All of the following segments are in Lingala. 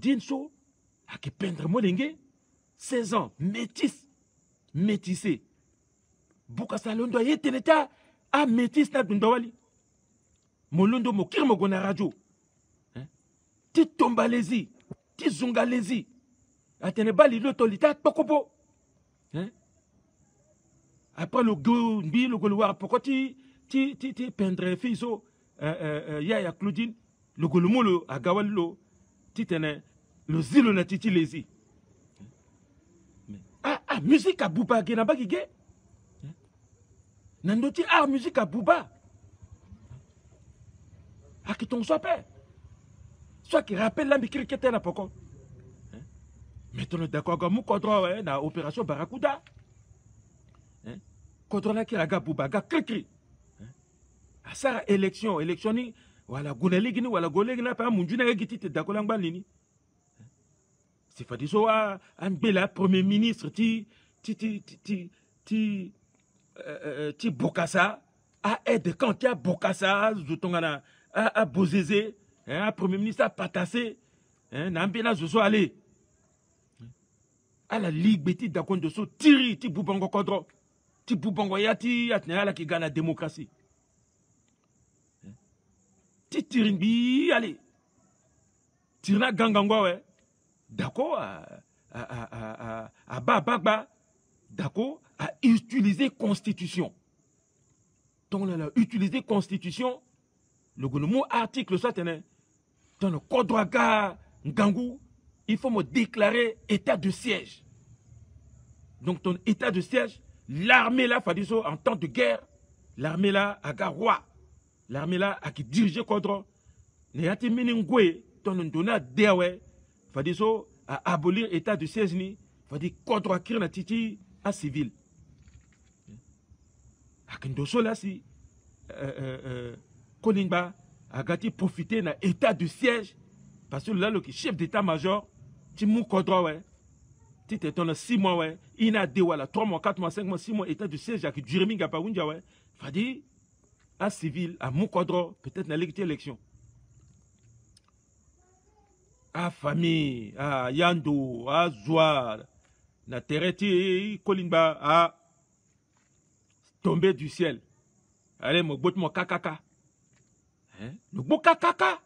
Claudine So, à qui peindre Molenge, 16 ans, métissé. Bukasa Londo yeteneta, a métis na dundawali. Molondo mokir mogona radio. Ti tombalezi, ti zungalezi. Atene bali l'autorité tokobo. Après le gombi, le goloir, pourquoi ti peindre fiso, Yaya Claudine, le golomolo à Gawallo, ti tene, le zilo na titi lezi. Musique à Bouba, Genaba Gige. Nandoti musique à Bouba. À qui ton soit père. Soit qui rappelle la mikiri qui était là pourquoi. Maintenant, d'accord, comme nous contrôlons la opération Barracuda. Contrôlons qui raga Bouba, ga cri. À ça, élection, ni, voilà, Gouneligini, voilà, Golegina, par Mundjuna, Giti, d'accord, l'angbalini. C'est fait des un bel premier ministre, ti Bokassa, a aide quand il y a Bokassa, Zoutongana, a Bozézé, un premier ministre a Patassé, un bel zozo allé. À la Ligue Béti d'Akon de So, Tiri, ti Boubango Kodro, ti Boubango Yati, Atnéala qui gagne la démocratie. Ti Tirimbi, allez. Tirna Gangangwa, ouais. D'accord, à Bababa, d'accord, à utiliser Constitution. Donc, on a utilisé Constitution, le gouvernement article soit dans le code droit Ngangou, il faut me déclarer état de siège. Donc, ton état de siège, l'armée là, Fadiso, en temps de guerre, l'armée là, a roi, l'armée là, a qui dirige Kodro, Néati Meningwe, ton donna Dewe, Fadiso, à abolir l'état de siège ni, Fadi Kodro Kirna Titi, à civil. A Kindoso là, si, Kolingba, a gâti profiter d'un état de siège, parce que là, le chef d'état-major, Timou Kodro, ouais. Tu t'étonnes 6 mois, ouais. Il a 2 mois, 3 mois, 4 mois, 5 mois, 6 mois, état de siège, avec Jérémy Gapaounja, ouais. Fadi, à civil, à Moukodro, peut-être dans l'élection. À famille, à Yando, à Zouar, na Tereti, Kolimba, à tomber du ciel. Allez, mon bot, mon kakaka. Hein? Le beau kakaka.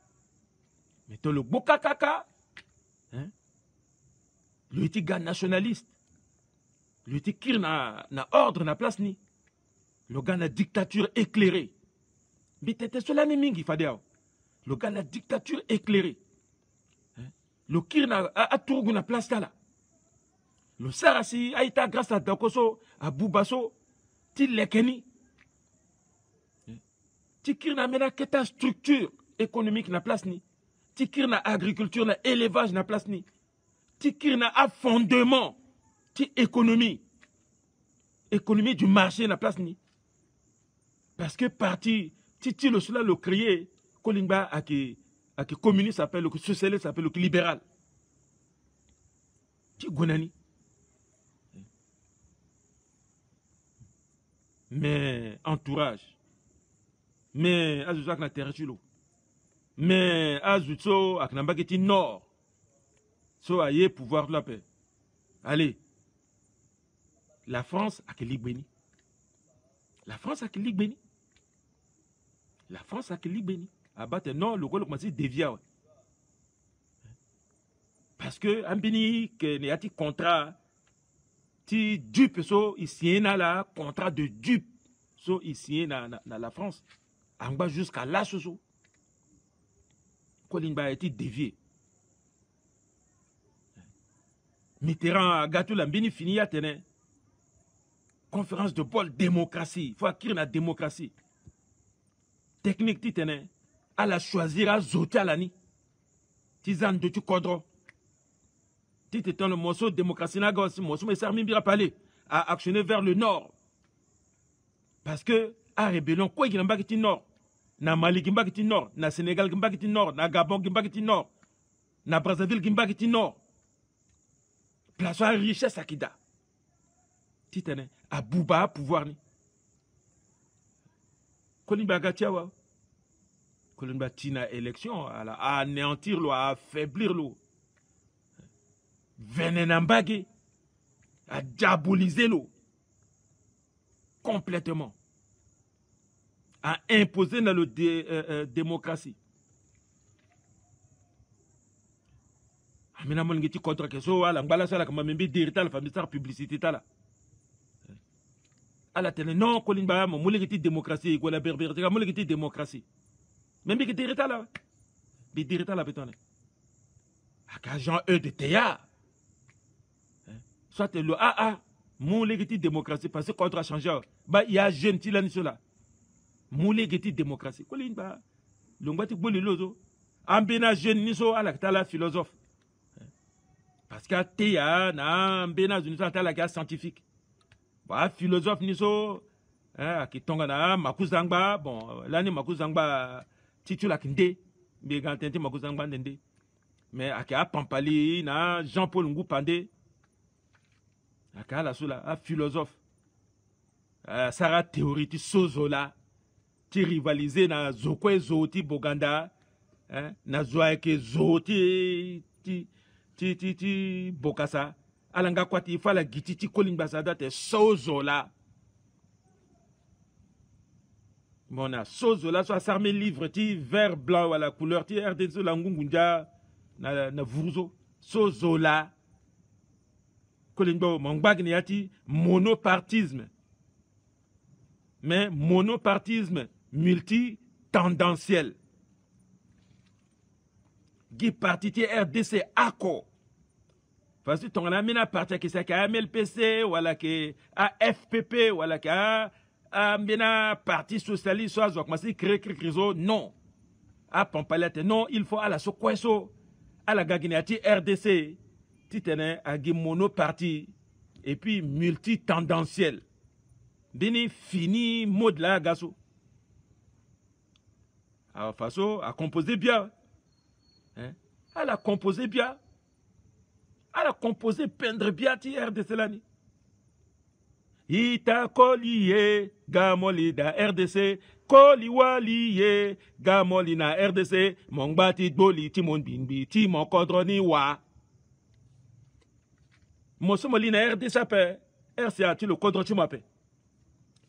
Mettons le beau kakaka. Hein? Le petit nationaliste. Le petit qui na ordre na place ni. Le gars na dictature éclairée. Mais t'étais cela ni mingi fadéo. Le gars na dictature éclairée. Hein? Le qui na a tourgu na place là. Le sarasi a été grâce à Dakoso, à Boubasso, ti lekeni. Ti qui na mena keta structure économique na place ni. Ti qui na agriculture na élevage na place ni. Ti qui na a fondement. Ti économie. Économie du marché na place ni. Parce que parti, ti le cela le créé, Kolingba a qui communiste s'appelle, le socialiste s'appelle, le libéral. Ti gonani. Mais entourage. Mais azuzak na terretulo. Mais azutso ak nambageti nord. So aye pouvoir de la paix. Allez. La France a que Ligbeni. La France a que Ligbeni. La France a que Ligbeni. Abattre non, le golo commence dévia. Parce que ambini que ne yati contrat ti dupe so ici na la contrat de dupe so ici na la France. Anga jusqu'à là so. Kolimba a été dévié. Mitterrand a gâté l'ambini fini à tenir. Conférence de Paul, démocratie. Il faut acquérir la démocratie. Technique, tu tenais. À la choisir à zoter à l'année. Tizan de tu kodro. Tu t'étais le morceau de démocratie. N'a pas aussi morceau, mais ça m'a bien parlé. À actionner vers le nord. Parce que, à rébellion, quoi qu'il n'y a pas qui nord. Na Mali qui n'a pas nord. Na Sénégal qui n'a pas nord. Na Gabon qui n'a pas nord. Na Brazzaville qui n'a pas nord. Place à richesse à Kida. Titane, à Bouba, pouvoir ni. Kolimba Gatiawa. Kolimba Tina élection, à anéantir, à affaiblir l'eau. Venenambage a diabolisé l'eau complètement, a imposé dans la démocratie. Amina mon ngiti contre que so ala ngala sala kama membi dirita la famille star publicité ta la. Ala tele non kolimba mo ngiti démocratie ko la berberte ka mo ngiti démocratie. Membi ki dirita la. Bi dirita la betone. Aka Jean E de théâtre. Soit le AA mon ngiti démocratie parce que contre a changé. Ba il y a jeune ti la ni cela. Mon ngiti démocratie kolimba longati boli lozo. Ambena jeune ni so ala ta la philosophe. Parce que théa na mbena zunisa ta la scientifique. Bah philosophe niso qui tonga na makuzangba bon là ni makuzangba titula kinde mais gantente makuzangba ndende mais aka pampali na Jean-Paul Ngupande aka la sula a philosophe sara théorie ti sozola ti rivaliser na zokwe zoti boganda na zoake zoti ti bokasa alanga kwati fala gititi kolimba sadate sozola mona sozola so sarme livre ti vert blanc wala couleur ti RDC la ngungunja na vurzo sozola kolimba mangbagni yati monopartisme mais monopartisme multi-tendanciel qui parti ti RDC accord parce que ton ami n'a parti qui c'est qu'à MLPC wala que AFPP wala que a parti socialiste soit donc mais créer réseau non a pampalette non il faut à la sokweso à la gaginati RDC titene a monoparti et puis multi-tendanciel bini fini mode là gaso a façon à composer bien. Elle a composé bien. Elle a composé peindre bien RDC lani. Ita koliye gamoli da RDC koliwaliye gamoli na RDC mongbati boli timon binbi timon kodroni wa. Mosomoli na RDC pe RCA ti le kodro timo pe.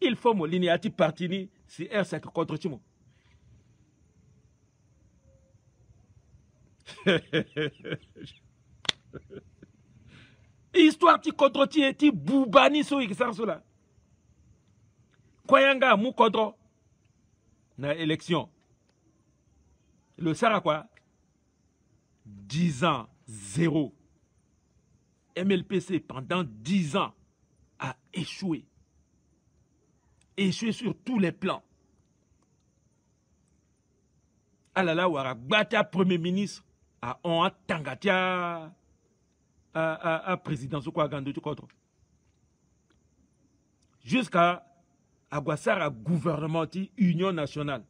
Il faut mo ligne ati partini si RCA que kodro timo. Histoire ti kodro ti boubani so ikisarso la. Kwayanga mu kodro na élection. Le Sara quoi 10 ans 0. MLPC pendant 10 ans a échoué. Échoué sur tous les plans. Alala wara gbata premier ministre a on tangatia à présidence quoi gando tu contre. Jusqu'à Aguasara gouvernement union nationale.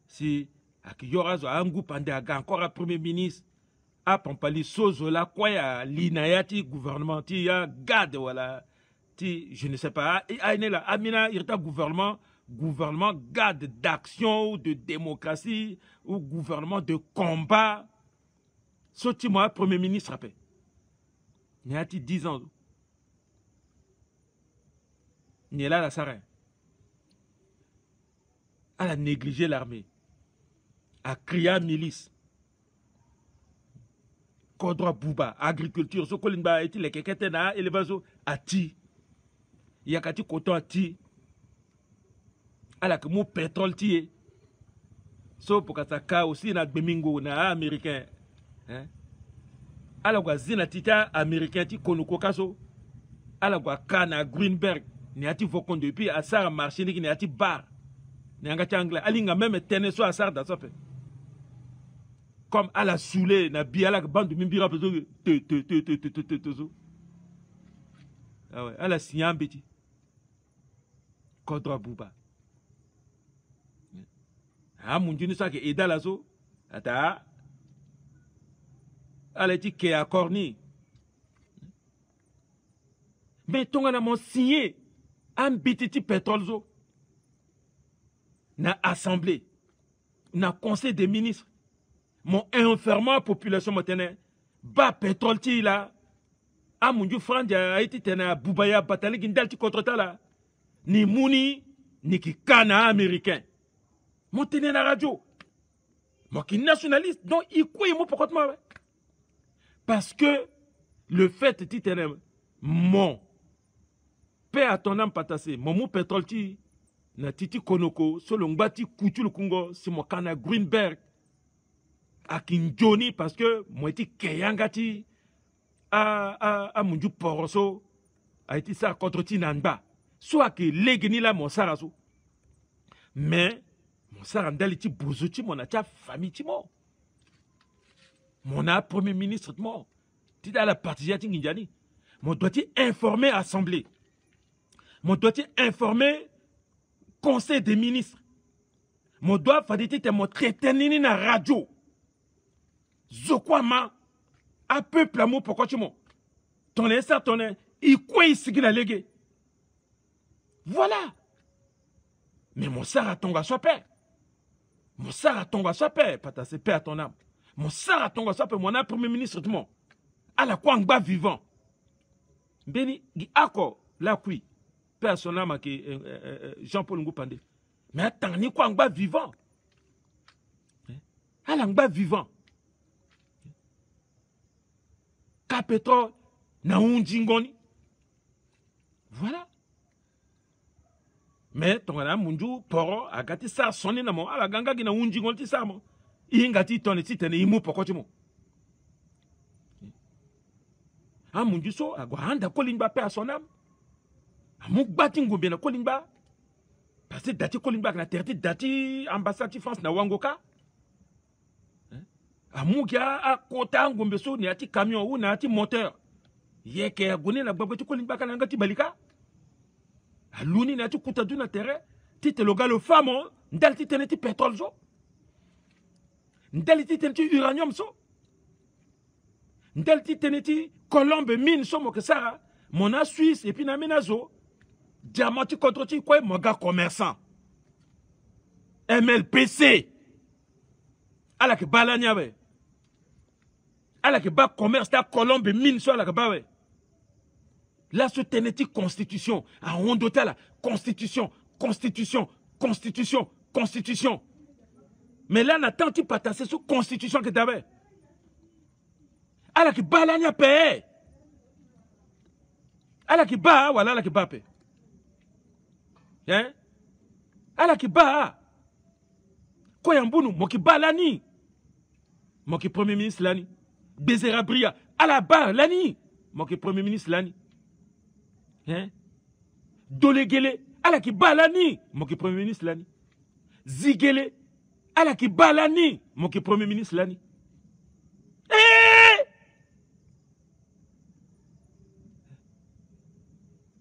Si Akiyorazo Angu Pandaga encore un premier ministre a Pampali Sozola quoi ya linayati gouvernement ti ya garde wala ti je ne sais pas la Amina irta gouvernement garde d'action ou de démocratie ou gouvernement de combat. Soti moi premier ministre après. Il y a 10 ans. Il est là la Sarah. Elle a négligé l'armée. A créé milice. Kodra Bouba, agriculture, so kolimba eti le kekete na élevage a ti. Il y a kati coton a ti. ala que mon pétrole tie so pour ka aussi na bemingo na américain hein ala kwa zina tita américain ti konuko kaso ala kwa kana Greenberg ni ati vokon depuis à ça marché ni ati bar ni anga anglais alinga même tenir so asar da sope comme à la soulé na biala que bande mimbira peso te so ah ouais ala siambeti Kodra Bouba. Ah, mon Dieu, nous savons que Edalazo, ata, elle a dit qu'elle a corni. Mais ton a signé un petit pétrole zo. Na assemblée, na conseil des ministres, mon enfermant population maternelle, ba pétrole ti là a munju franja iti tena bubaya batali gindal ti contre la ni muni ni ki kana américain mon tene na radio mon qui nationaliste donc il quoi mo pokotma parce que le fait ti tene mon paix à ton âme patassé mon mou pétrole ti na titi konoko solo ngbati kuchulu kungo si mo kana Greenberg à Kinjoni parce que moi ti keyangati a munju poroso a été ça contre ti nanba soit que legeni la mon saraso mais mon sarandali ti bozuti mon a famille ti mo mon a premier ministre ti mo ti da la partie ti nginjani mon doit ti informer assemblée mon doit ti informer conseil des ministres mon doit faditi te mo traiter nini na radio zokwama a peuple amour pourquoi tu m'as ton ça ton il quoi ici qui la légué voilà mais mon sara tonga soit paix mon sara tonga soit paix pata c'est paix à ton âme mon sara tonga soit paix mon âme premier ministre du monde à la kwangba vivant beni gi ako la kui paix à son âme qui Jean-Paul Ngoupandé mais attends ni kwangba vivant à l'angba vivant Capétro na unjingoni. Voilà. Mais ton gana munju poro agati sa soni na mo ala ganga gina unjingoni ti sa mo. Ingati tone ti tene imu poko ti mo. A munju so agwa handa kolimba pe a sonam. Amu gbati ngombe na kolimba. Parce que dati kolimba na terti dati ambassade France na wangoka. Amukia a kota ngombe so ni ati camion ou na ati moteur yeke agone na gbagwe ti kolimba kana ngati balika aluni na ati kuta du na terrain ti te logalo famo ndal ti tene ti pétrole so ndal ti tene ti uranium so ndal ti tene ti colombe mine so mo ke sara mona Suisse et puis na menazo diamant ti contre ti quoi moga commerçant MLPC ala ke balanya be ala ke ba commerce ta Colombe mine so ala ke ba we la souteneti constitution a ondota la constitution mais là na tanti patase sous constitution que dabe ala ke balanya pe ala ke ba wala ala ke ba pe hein ala ke ba ko yambunu moki balani moki premier ministre lani Bezera Bria à la barre lani moki premier ministre lani hein Dolegele à la ki balani moki premier ministre lani Zigele à la ki balani moki premier ministre lani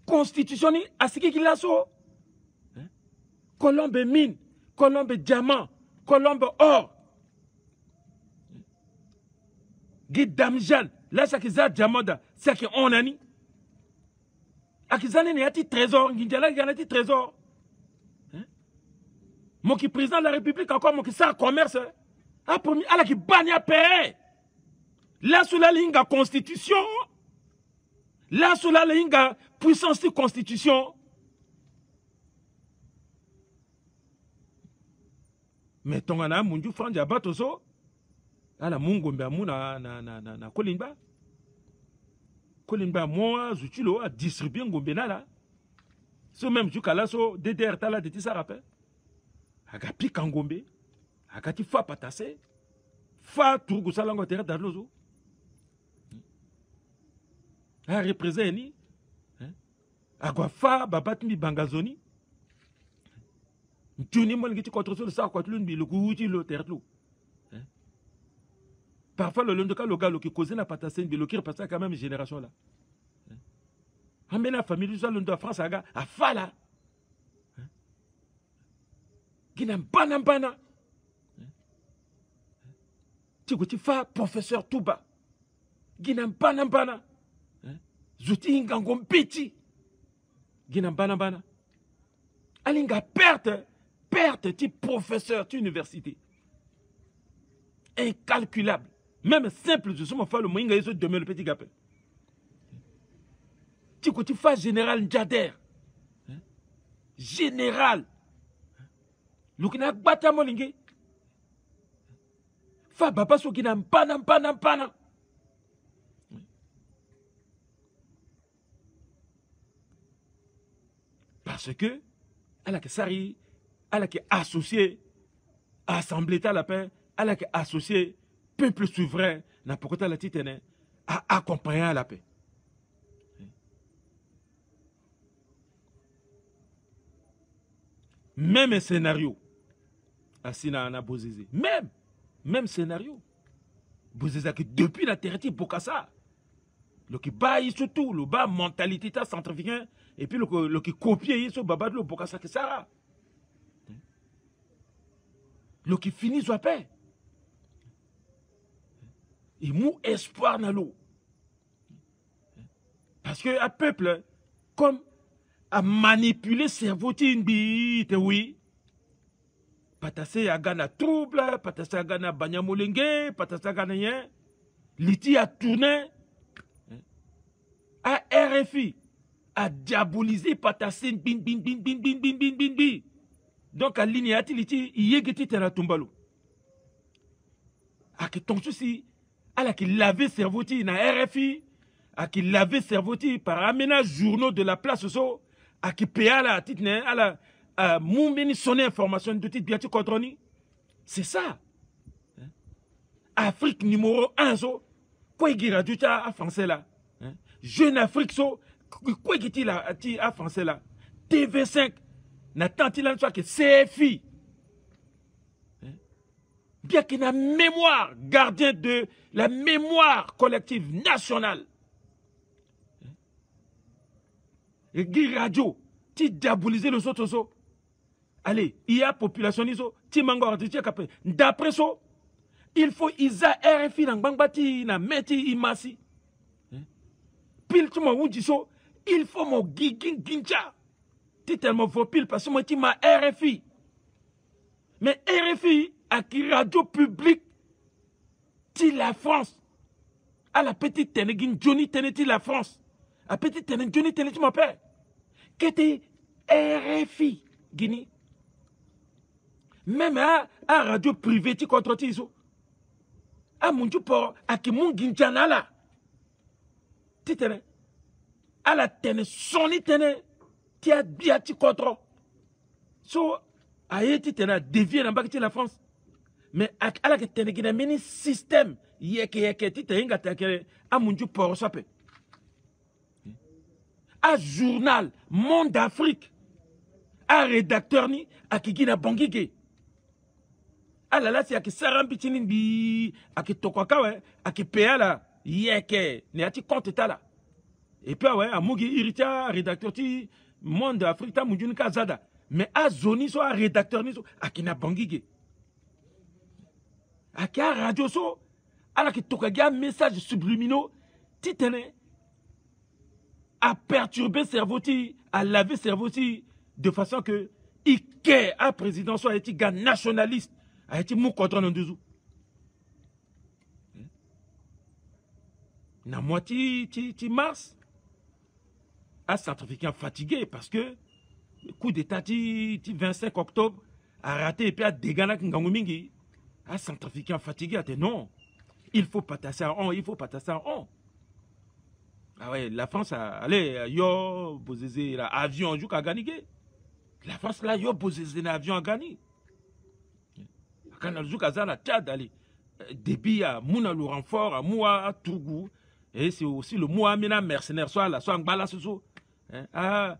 constitution ni asiki ki laso Colombe mine Colombe diamant Colombe or Guidamjan, là, ça qui est diamant, c'est qui on a ni. Akizane n'y a-t-il trésor, Guindjala y a t trésor. Mon qui président de la République encore, mon qui ça commerce, a promis à la qui bagne à paix. Là, sous la ligne de constitution, là, sous la ligne de puissance de constitution. Mais ton ana, mon dieu, Franja Batoso, ala mungombe amuna na kolimba moi zutilo a distribuer ngombe nala so même jukala so DDR tala de tisa rappel aga pika ngombe aga ti fa patase fa turgu salango terre darlozo a représenter agwa fa babatmi bangazoni ntuni mo ngiti contre so sa kwatlun bi le kuuti lo terre. Parfois, le londoka local qui cause la patassine, mais le qui repasse quand même une génération là. Amène la famille du salon de France à Fala. Qui n'a pas n'ambana. Tu fa professeur Touba. Qui n'a pas n'ambana. Zouti ngangom petit. Qui n'a pas n'ambana. Alinga perte ti professeur ti université. Incalculable. Même simple, je suis mon frère, le moyen de demain le petit gapé. Tu fais général Ndjader. Général. Le qui n'a pas battu mon lingue. Fa baba so qui n'a pas. Parce que, elle a que sari, elle a que associé, assemblée à la paix, elle a que associé, peuple souverain, n'importe quel titre, à accompagner à la paix. Même un scénario, Asina Ana Bozizé, même scénario. Bozizé que depuis la terre de Bokassa, le qui baille surtout, le bas mentalité centrafricain, et puis le qui copie ce baba de Bokassa que ça. Le qui finit sa paix. Il mou espoir dans l'eau. Parce que un peuple, comme a manipulé cerveau oui. Patase a gana trouble, patase a gana banyamolenge, patase a gana yen. Liti a tourné. A RFI a diabolisé patase bin. Donc à l'iniati liti yegeti tena tumbalo. A que ton souci, a la qui lavait cerveau na RFI, a qui lavait cerveau par aménage journaux de la place so. A qui paye à la titre à la moumeni sonner information de titre biati controni. C'est ça. Afrique numéro 1 so. Quoi il radio à français là. Jeune Afrique so. Quoi il à français là. TV5. N'attend il en soit que CFI. Bien qu'il a mémoire, gardien de la mémoire collective nationale. Et Guy Radio, tu diabolises le sotoso. Allez, il y a population, tu mango d'après ça, il faut isa RFI dans Bangbati, na meti imasi. Pile tu m'as dit ça, il faut mon gincha. Tu tellement faux pile parce que moi tu m'as RFI. Mais RFI, à qui radio public, tu la France. À la petite Ténégine, Johnny Ténéti la France. À petite Ténégine, Johnny Ténéti m'appelle. Qui était RFI, Guinée. Même à radio privée, tu contrôles ça. À mon Dieu, pour à qui mon Guinjana là. Tu t'es à la tene, soni tene, tu as bien, tu contrôles. So, aïe, tu t'es dévié dans la France. Mais à la tene, il y a un système. Yeke, tu t'es à mon Dieu, pour ça. À journal Monde d'Afrique, à rédacteur ni à qui gina bangige. Ah là là c'est à qui saram pitinin bi à qui tokwaka ouais à qui paya là yeke ne ati compte ta là. Et puis ouais à mugi irita rédacteur ti Monde d'Afrique ta mujuni kazada. Mais à zoni so à rédacteur ni so à qui na bangige. À qui à radio so à la qui tokaga message subliminaux ti tene à perturber cerveau, à laver cerveau de façon que il a président soit été gars nationaliste, a été mou contre nos deux. Na moitié mars, à centrafricain fatigué parce que le coup d'état 25 octobre a raté et puis a dégagé Ngangumingi, à centrafricain fatigué a dit non, il faut pas tasser en il faut pas tasser en. Ah ouais, la France, allez, yo, posez l'avion, joue qu'à gagner. La France, là, yo, posez l'avion à gagner. Quand on joue qu'à la Tchad, allez, débit à Mouna le renfort, à Moua, à Tougou, et c'est aussi le Moua Mina mercenaire, soit là, soit en Bala, à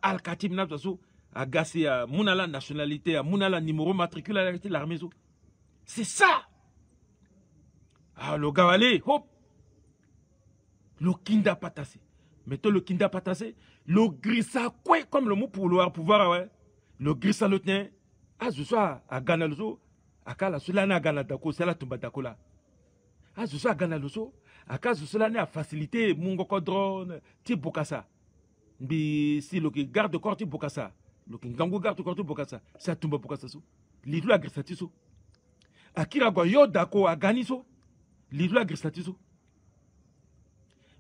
Al-Khatim, à Gassi, à Mouna la nationalité, à Mouna la numéro matricule à l'armée. C'est ça! Ah, le gars, allez, hop! Le kinda patase. Mettons le kinda patase. Le grissa quoi comme le mot pour le pouvoir ouais. Le grissa le tien. Ah je sois à Ghana le so. À Kala cela na Ghana dako c'est la tomba dako là. Ah je sois à Ghana le so. À Kala cela n'a facilité mon drone ti bokasa. Bi si le garde corps ti bokasa. Le kingango garde corps ti bokasa. Ça tomba bokasa so. Lidu la grissa ti so. Akira go yo dako à Ghani so. L'idole agressatiso.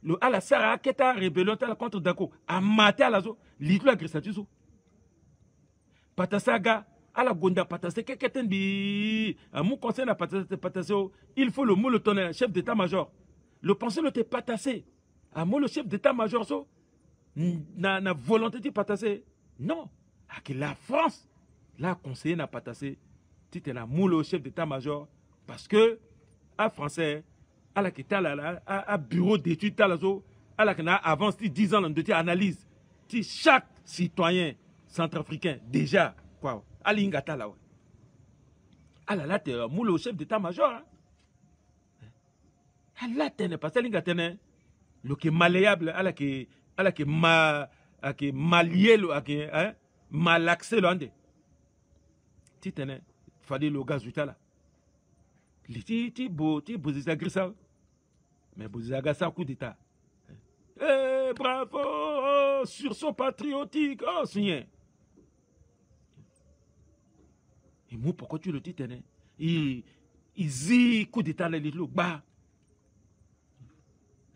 Le à la Sarah Keta rébellion contre Dako. A maté à la zo. L'idole agressatiso. Patasaga. À la Gonda Patase. Qu'est-ce bi. À mon conseil na Patase. Il faut le mot le tonnerre. Chef d'état-major. Le pensée ne t'est pas tassé. À moi le chef d'état-major. Na volonté de Patase. Non. À que la France. Là, conseiller n'a pas tassé. Tu es la moule au chef d'état-major. Parce que, à français, à la qui à bureau d'études, à la qui avance 10 ans de analyse. Chaque citoyen centrafricain, déjà, quoi, à l'ingata là. À la là, tu es moule au chef d'état-major. À la tene, parce que l'ingata, le qui est malléable, à la qui mallié, malaxé, l'andé. Tu tenais, fallait le gaz là. Tu beau agresseur. Mais vous agresseur coup d'état. Eh, bravo, sursaut patriotique, oh, signé. Et moi, pourquoi tu le dis, tenais? Il dit coup d'état, il le bas.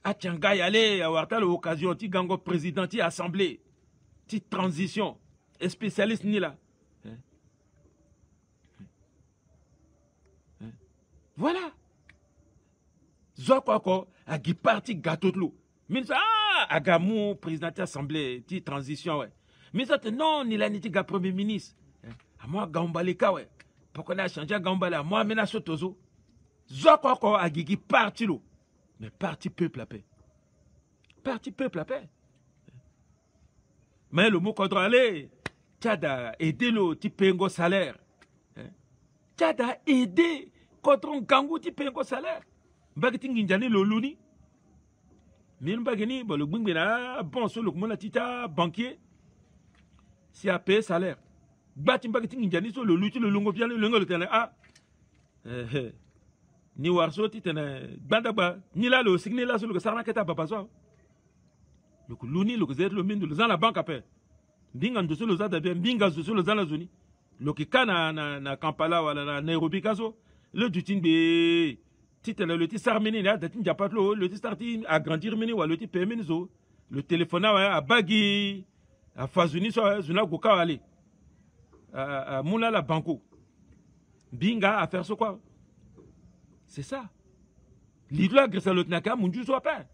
A Tchanga y aller, avoir l'occasion, tu gango président, tu assemblée, tu transition, et spécialiste ni là. Voilà. Zokoko, a qui parti gâteau de l'eau. Mais ça, agamou, président de l'Assemblée, petite transition, ouais. Mais ça, non, ni la ni tiga premier ministre. À moi, Gambaleka, ouais. Pourquoi on a changé Gambala? Moi, mena sotozo. Zokoko, a qui parti l'eau. Mais parti peuple à paix. Parti peuple à paix. Mais le mot qu'on doit aller, Tchada, aider le petit pengo salaire. Tchada, aider. Contre un gangou, tu payes un salaire. Bagati nginjani lo luni. Mais bagani, le gbingena, bon, sur le monde tita banquier. Si a payé salaire. Bati bagati nginjani sur le luti, le longo bien, le longo le tene. Ah. Ni warso titene. Bandaba, ni là le signe là sur le sarmaketa papa so. Le luni, le zet, le mindu, le zan la banque a payé. Binga ndoso le zada bien, binga ndoso le zan la zoni. Le kika na Kampala wala na Nairobi kaso. Le dutin be titre le ti sarmeni là datin japatlo le ti starti agrandir meni wa le ti pemeni zo le téléphone a bagi a fazuni so zuna goka ali a moula la banco binga à faire ce quoi c'est ça l'idole agresse le naka munju so pas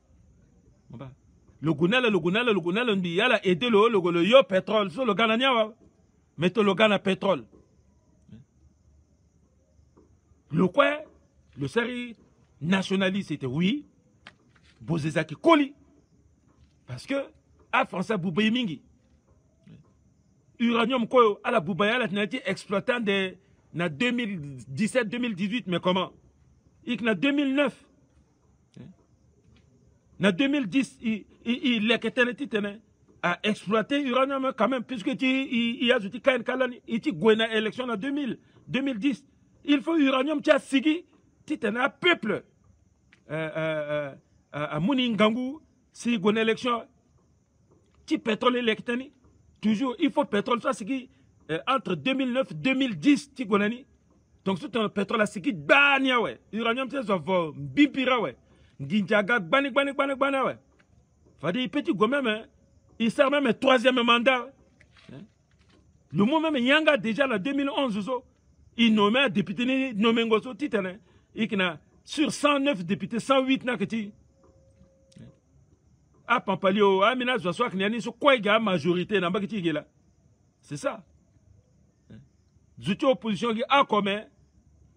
le gonal ndi yala aider le yo pétrole so le ganania wa metto le gana pétrole. Le quoi, le série nationaliste, c'était oui, Bozezaki Koli. Parce que, à Français Boubaye Mingi, uranium quoi, à la Boubaye, elle a été exploitant de 2017-2018, mais comment? Et en 2009, en 2010, il a exploité l'uranium quand même, puisque il y a eu une kalani, il y a eu élection en 2010. Il faut uranium tia sigi titana peuple à Mouningangu si gon élection ti pétrole électani toujours il faut pétrole ça sigi entre 2009 2010 ti gonani donc tout un pétrole sigi dania ouais uranium tia so bipira ouais nginjaga bani ouais fadi petit go même il sert même troisième mandat le mot même Yanga déjà en 2011 so il nommait un député nommé Ngoso Titane. Sur 109 députés, 108 n'a que ti. Ah, Pampalio, ah, mina, je sois qu'il y a sur quoi il y a majorité dans Bagiti là. C'est ça. Zouti opposition qui a comme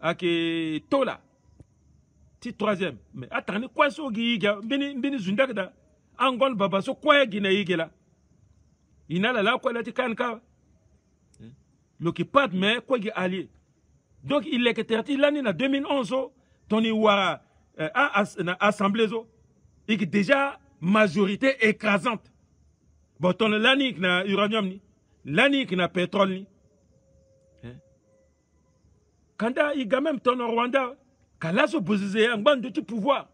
à que Tola. Ti troisième. Mais attendez, quoi so qui y a beni zundakda. Angon baba so quoi qui n'a y là. Il n'a là quoi là ti kanka. Le qui pas de mais quoi qui allié. Donc, il est que l'année en 2011, Tony Ouara a assemblé, et que déjà, majorité écrasante. Bon, ton l'année qui a uranium, l'année qui a pétrole. Quand il y a même ton Rwanda, quand là, se un ban de tout pouvoir,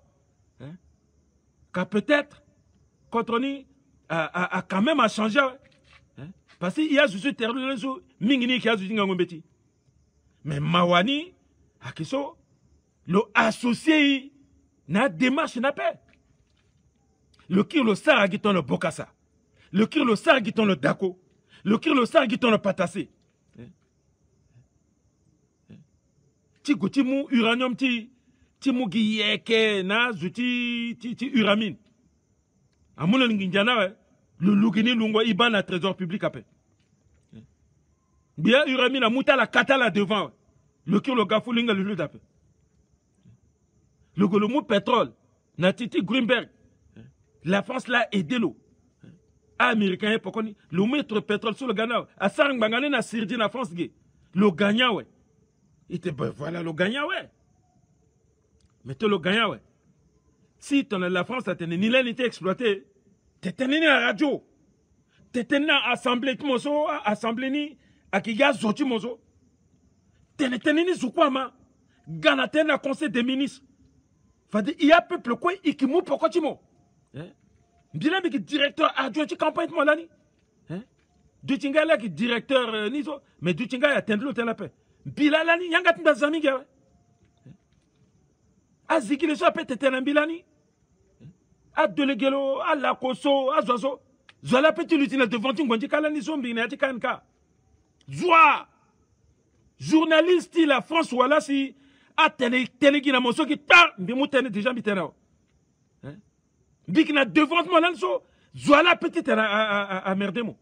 qu'à peut-être, quand on a quand même changé, parce qu'il y a ce terrorisme, mingini qui a ce mais Mawani, Akiso, le associé, na démarche na paix. Le kirlo sara giton le bokassa. Le kirlo sara giton le dako. Le kirlo sara giton le patassé. Ti goti mu uranium ti mu giyeke na zuti ti uramine. Amuna nginjana we le lugini lungo iban na trésor public apé. Bien uramine a muta la kata là devant. Le kirlo gafulinga le dapé. Le golomou pétrole na titi Greenberg. La France l'a aidé l'eau. Américain pour qu'on le mettre pétrole sur le Ghana. À Sarang Bangane na Sirdi na France gay. Le gagnant ouais. Et ben voilà le gagnant ouais. Mais toi le gagnant ouais. Si ton la France a tenu ni l'année exploité, t'es tenu à la radio. T'es tenu à assemblée tout mozo, assemblée ni à qui gaz zoti mozo. T'es tenu ni soukwama. Ghana t'es na conseil des ministres. Fadi il y a peuple quoi ikimou pourquoi tu m'as. Bila qui directeur adjoint de campagne moi là ni. Dutinga là qui directeur niso mais Dutinga a tendu l'hôtel la paix. Bila là ni yanga tinda zami ga. Aziki les so peut être bilani. A delegelo a la koso a zozo. Zola petit l'utile devant une gondi kala ni sombi na tikanka. Zoa. Journaliste la France wala si a tenegi na moso ki ta mbimu tene déjà bitena. Bikina devant moi là so zoala petite à merder mo.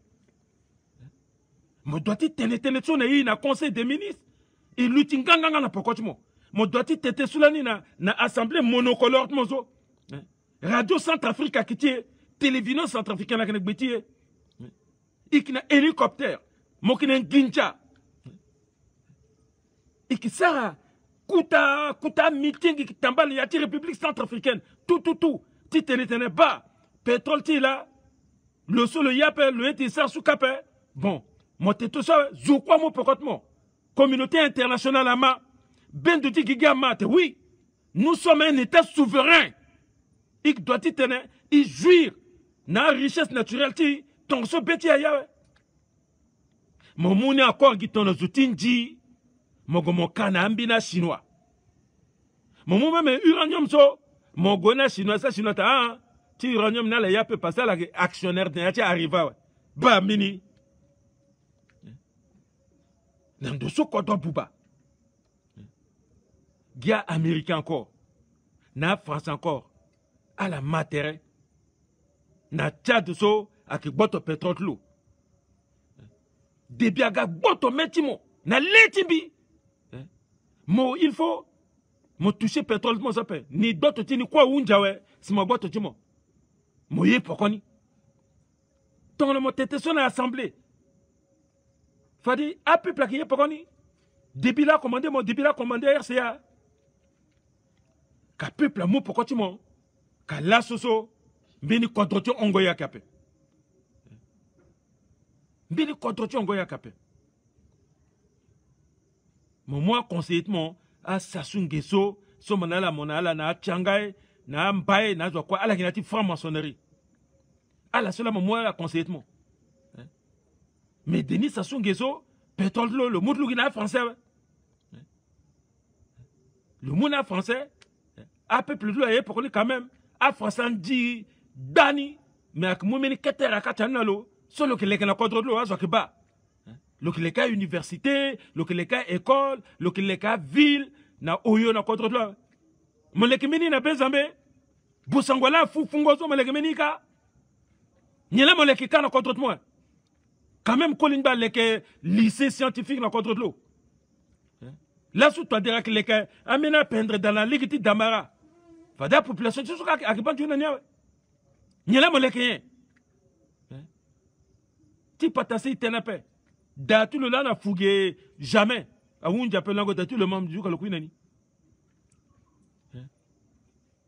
Mo doit-il tenir son na conseil des ministres et lutinganga na pokotimo. Mo doit-il tete soulani na assemblée monocolore mozo. Radio Centrafrique qui tie télévision centrafricaine na betie. Ikina hélicoptère, mo kina gincha. Ikisara kuta meeting qui tambali ya République centrafricaine tout ti tenetene ba pétrole ti là le sol y appelle le eti sa sous capé bon mo te tout ça zo quoi mo pokotmo communauté internationale ama ben de ti gigamate oui nous sommes un état souverain il doit ti tene il jouir na richesse naturelle ti ton so beti aya mo muni accord gi ton zutinji mo gomo kana ambina chinois mo mo même uranium so mon gona chinois ça chinois ta ti uranium na la ya peut passer la actionnaire de ti arriva ba mini nando so ko do buba gia américain encore na France encore à la matière na Tchad so ak boto pétrole lo debiaga boto metimo na letibi mo il faut mo toucher pétrole mo s'appelle ni d'autres tini quoi unjawe si mo boto timo mo yé pokoni ton le mo tete son assemblée fadi a peuple qui yé pokoni depuis là commandé RCA ka peuple mo pokoti mo ka la soso mbini kodrotio ongoya kapé mbini kodrotio ongoya kapé mon moi conseillement a Sasungeso, Somanala Monala, na Tchangai, na Mbaye, na Zokwa, à la guinati franc-maçonnerie. À la seule moment, la conseillement. Mais Denis Sasungeso, pétrole, le mot de l'Ougina français. Le mot français, a peuple de l'Ougina, pour lui quand même, a français dit, Dani, mais avec Moumeni Keter à Kachanalo, solo que les contre l'eau, à Zokiba. Le cas université, le cas école, le cas ville, na oyo na contre toi. Molekemeni na bezambe, Boussangola fungozo molekemeni ka. Nyela molekika na contre moi. Quand même Kolinba leke lycée scientifique na contre l'eau. Là sous toi dira que les cas amena pendre dans la ligue d'Amara. Fada population tu soka akiban tu na nya. Nyela molekien. Ti patasi tenape. Datu le lana fougué jamais. A un j'appelle l'ango datu le membre du le queen.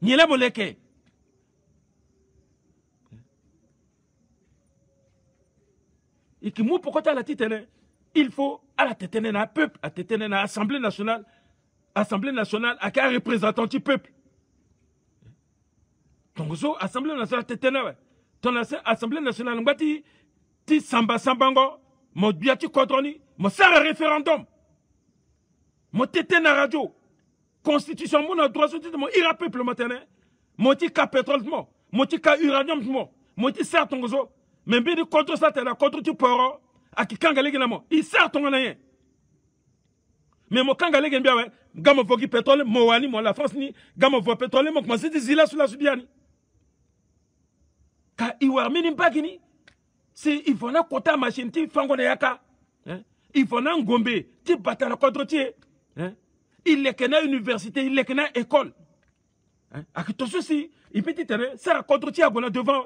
Ni la moleke. Et qui mou pourquoi tu as la titane? Il faut à la tête d'un peuple, à tête d'une assemblée nationale à un représentant du peuple. Donc, assemblée nationale, ton assemblée nationale, ti sambango. Mon biati kodroni, mon sert un référendum. Mon tété na radio. Constitution, mon droit sur mon ira peuple maintenant. moti ka pétrole mo moti ka uranium mo moti sa tongozo mais bi di contre ça te la contre tu poro akikanga legi na mo il sert tongo na yen mais mo kanga legi mbia we gamo voki pétrole mo wani mo la France ni gamo vo pétrole mo commencer di zila sur la subiani ka iwar mini bagini c'est il faut na kota machine ti fango na yaka hein il faut na ngombe ti batala contre ti hein il est que na université il est que na école hein akito souci il peut dire ça contre ti agona devant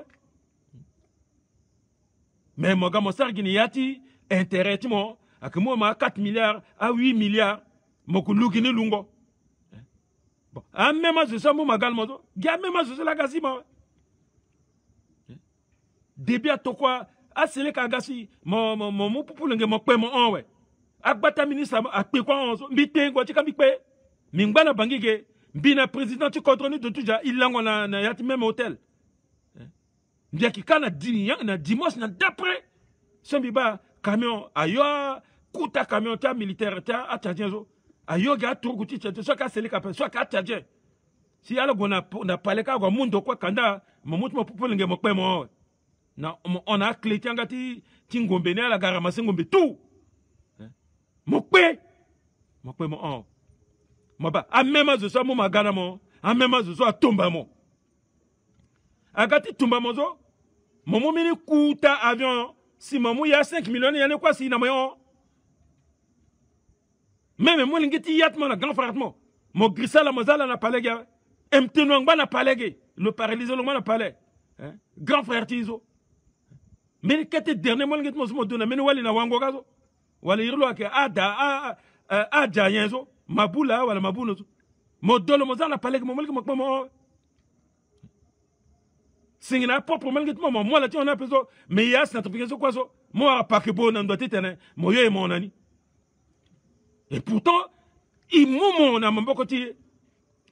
mais mon gars mon sargini yati intérêt ti mo akimo ma 4 milliards à 8 milliards moko lugini lungo bon a même je ça mo magal mo ga même je la gasi ma début à to quoi a sele ka gasi mo pupulenge mo pe mo onwe agbata ministre a pe kwa onzo mbite ngo ti ka mi pe mingba na bangige mbina président ti contrôle de tuja ilango na yati même hôtel bien ki kana na dimanche na d'après sembi ba camion ayo kuta camion ta militaire ta atadien zo ayo ga truku ti tete so ka sele ka pe so ka atadien si ala gona na pale ka go mundo kwa kanda mo mutu mo pupulenge mo pe mo na on a clé tianga ti ngombe ne ala gara masengombe tout mo pe mo on mo ba a même zo so mo magana mo a même zo so atomba mo agati tumba mo zo mo mini kuta avion si mamu ya 5 millions ya ne kwa si na mo même mo lingiti yat mo na grand frère mo grissa la mozala na palege mteno ngba na palege le paralysé lo na palais hein grand frère tizo mais kete dernier mo lingiti mo so mo dona mais wali na wango gazo wala yirlo ake ada yenzo mabula wala mabuno mo dolo mo zala palege mo lingiti mo singina propre malgré moi moi la on a peso mais ya c'est notre quoi so moi pas que bon ndo titene mo yo mon ani et pourtant il momo na mboko ti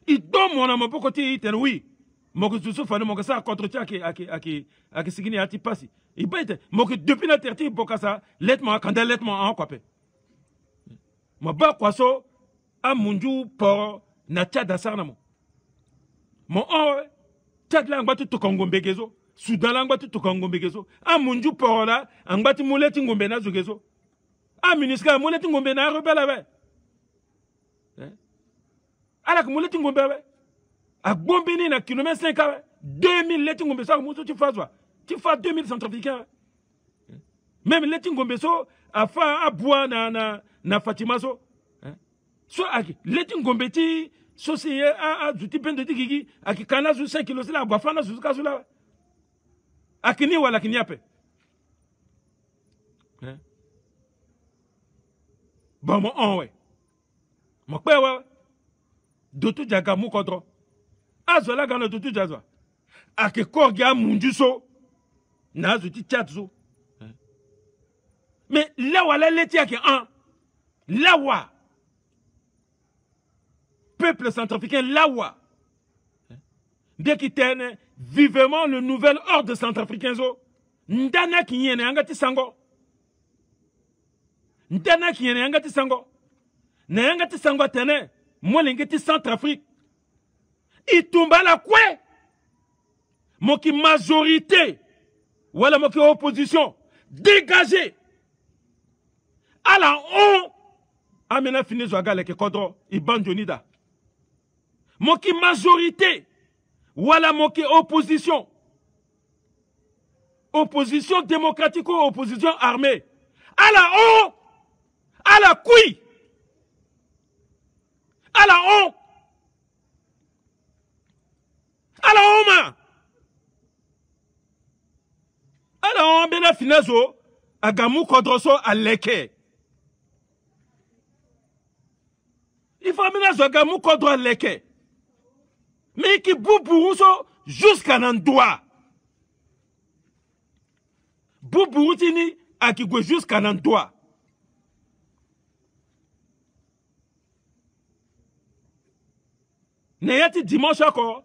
il donne mon mboko ti ten oui mo que tout fa mo que ça contre ti aki sigini ati passi il bête mo que depuis la terre ti boka ça lettement quand lettement en quoi pe mo ba quoi so a munju por na tia sarna mo Tchad la ngba tu kongo mbegezo Soudan la ngba tu kongo mbegezo a munju porola ngba ti muleti ngombe na zugezo a ministre muleti ngombe na rebela we ala ko muleti ngombe we a bombe ni na kilomètre 5 we 2000 leti ngombe sa muso ti fazwa ti fa 2000 centrafricains même leti ngombe so a fa abua na Fatima so so aki leti ngombe ti sosi a zuti pende tikiki akikana zu 5 kilos la bafana zu kasula akini wala kinyape bon mo on we mo pe wa dotu jaga mu kodro azola gana dotu jazwa akiko ga munju so na zuti chatzo mais là wala leti ake an là wa peuple centrafricain lawa dès qu'il tene vivement le nouvel ordre centrafricain zo ndana kinyene angati sango ndana kinyene angati sango na angati sango tene molengeti Centrafrique itumba la kwe moki majorité wala moki opposition dégagé ala on amena fini zo agale ke kodro ibanjonida moki majorité wala moki opposition démocratique ou opposition armée ala on ala kui ala on ala oma ala on bena finazo agamu kodroso aleke il faut amener ce gars mou kodro aleke mais qui boubou so jusqu'à n'endroit boubou tini a qui go jusqu'à n'endroit n'ayati dimanche encore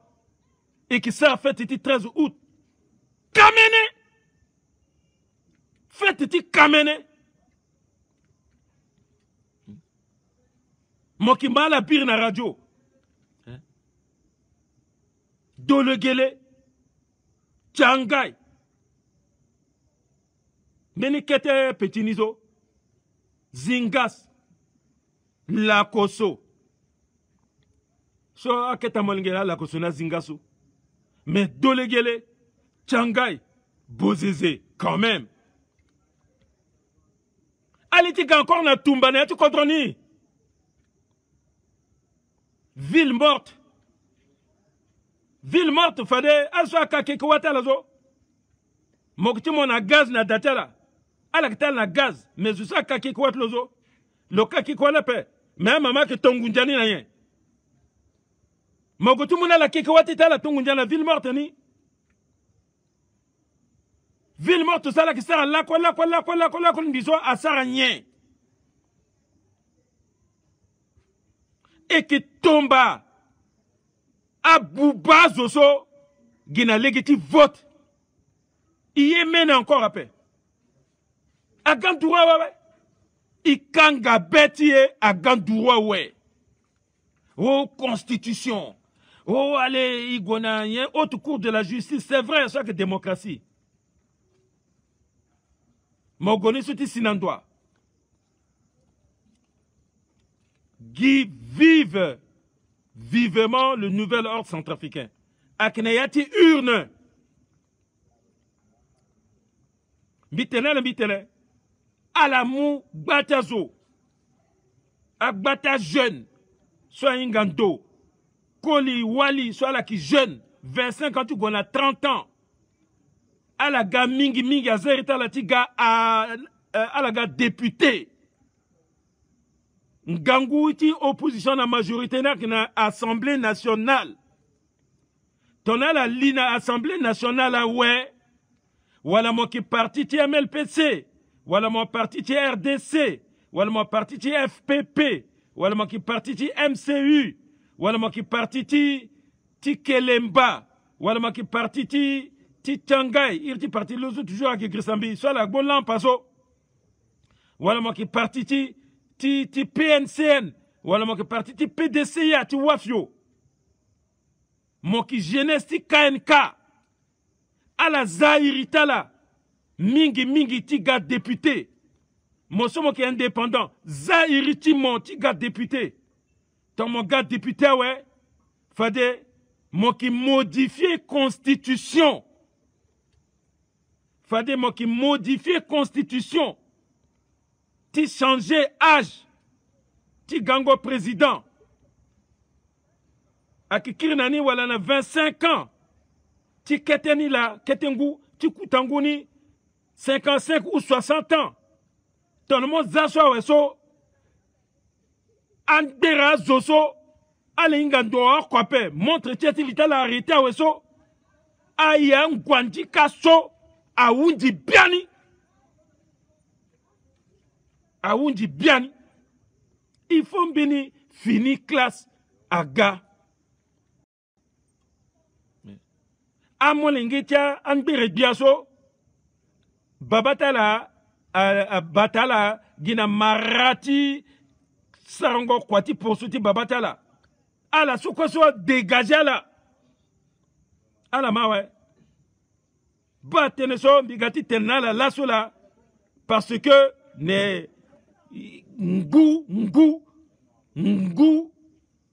et qui sert fête titi 13 août kamene fête titi kamene moki mala pire na radio Dolegele, Tchangay, Menikete Petinizo, Zingas, Lakoso. So aketa molingela Lakoso na Zingasu. Mais Dolegele, Tchangay, Bozeze, quand même. Alitika encore na Tumbane, tu comprends? Ville morte. Ville morte, fade, aswa kakekewata lazo. Mokti mona gaz na datela. Alakita na gaz, mais usa kakekewata lazo. Lo kakekewala pe. Mais maman ke tongunjani na yen. Mokti mona la kakekewata tala tongunjana ville morte ni. Ville morte, ça la qui sert à la biso à Saragné. Et qui tombe à Bouba Zoso, qui n'a légitime vote. Il y mène encore à paix. À Gandoura, ouais. Il kanga bétier à Gandoura, ouais. Oh, constitution. Oh, allez, Igona, il y a un autre cours de la justice. C'est vrai, ça que démocratie. Mogoni Souti Sinandoa. Qui vive vivement le nouvel ordre centrafricain. Aknayati urne. Bitele. Alamou Batazo. Agbata jeune. Soit Ingando. Koli Wali, soit là qui jeune. 25 ans, tu a 30 ans. À la gars mingi à zerita la tiga à la gars député. Ngangou iti opposition na majorité na Assemblée nationale. Tona la lina Assemblée nationale ouais. Wala mo ki parti ti MLPC, wala mo parti ti RDC, wala mo parti ti FPP, wala mo ki parti ti MCU, wala mo ki parti ti Kelemba, wala mo ki parti ti Tchangay, il est parti l'autre toujours avec Grisambi, soit la bonne lampe, voilà moi qui parti ti PNCN, voilà moi qui parti ti PDCA, ti Wafio, moi qui jeunesse ti KNK, à la Zahirita là, mingi ti gars député, moi c'est moi qui est indépendant, Zahiriti mon ti gars député, tant mon gars député ouais, fade, moi qui modifie constitution. Fade mo qui modifie constitution, ti changer âge, ti gango président. Akikiri nani wala na 25 ans, ti keteni la, ketengu, ti kutanguni 55 ou 60 ans. Ton le monde zaswa weso, andera zoso, ale ingando kwape, montre tieti vitala arrêté weso, aya ngwandi kaso, Aoundi Biani. Aoundi Biani. Il faut béni fini classe aga. Amolengetia Anbere Biaso. Babatala Batala Gina Marati Sarango Kwati Poursuiti Babatala. Ala Soukoso dégagé là. Ala Mawe. Bateneso bigati tenala lasola parce que ne ngou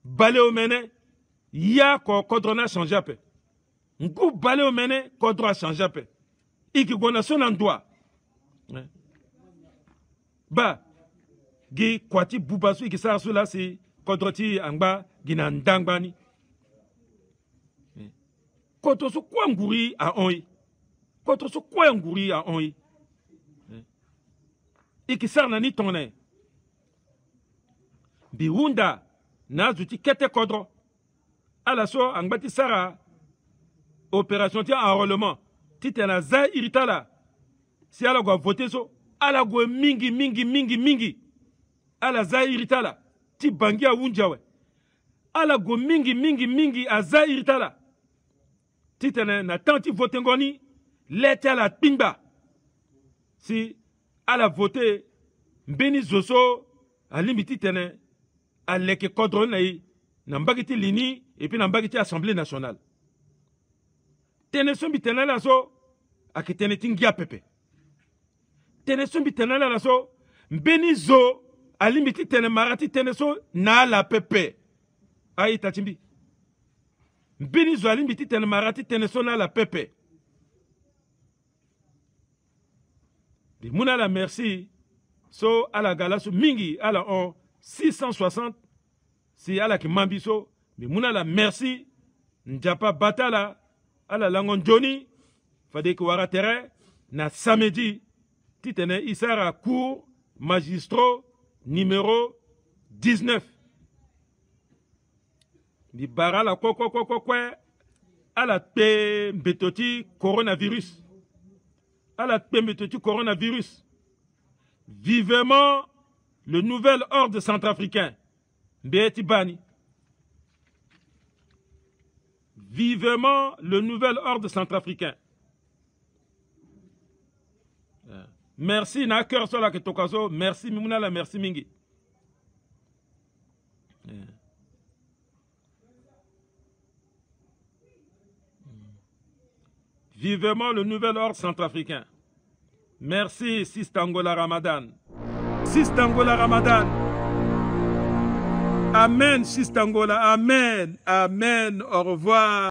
baléomene ya ko kodrona changer pe ngou baléomene kodro changer pe iki gona son endroit ba gi kwati bubasu iki sa sula si kodroti angba gina ndangbani koto so kwanguri a onyi Koto so kwa nguri a onyi. Ikisar na ni tonne. Biwunda na zuti kete kodro. Ala so angbati sara opération ti enrôlement. Tite na za iritala. Si ala go voter so, ala go mingi. Ala za iritala. Ti bangi a wunjawe. Ala go mingi a za iritala. Tite na tanti voter ngoni. L'été à la pingba. Si à la voter, Mbeni Zoso, à limite, à l'eke kodron, n'ambagiti lini, et puis n'ambagiti Assemblée nationale. tene sombi tene la so akitene tingia pepe tene sombi tene la so mbeni zo alimbiti tene marati tene so na la pepe ayi tachimbi mbeni zo alimbiti tene marati tene so na la pepe bi muna la merci so ala gala so mingi ala on 660 si ala ki mambi so bi muna la merci njapa batala ala langon Johnny fade ki wara tere na samedi titene isara cours magistro numéro 19 di barala kwe ala pe mbetoti coronavirus ala pe mbetoti coronavirus vivement le nouvel ordre centrafricain mbeti bani vivement le nouvel ordre centrafricain. Merci, na cœur sur la ketokazo. Merci, Mimouna la merci mingi. Vivement le nouvel ordre centrafricain. Merci, Sistangola Ramadan. Sistangola Ramadan. Amen, Sistangola. Amen. Amen. Au revoir.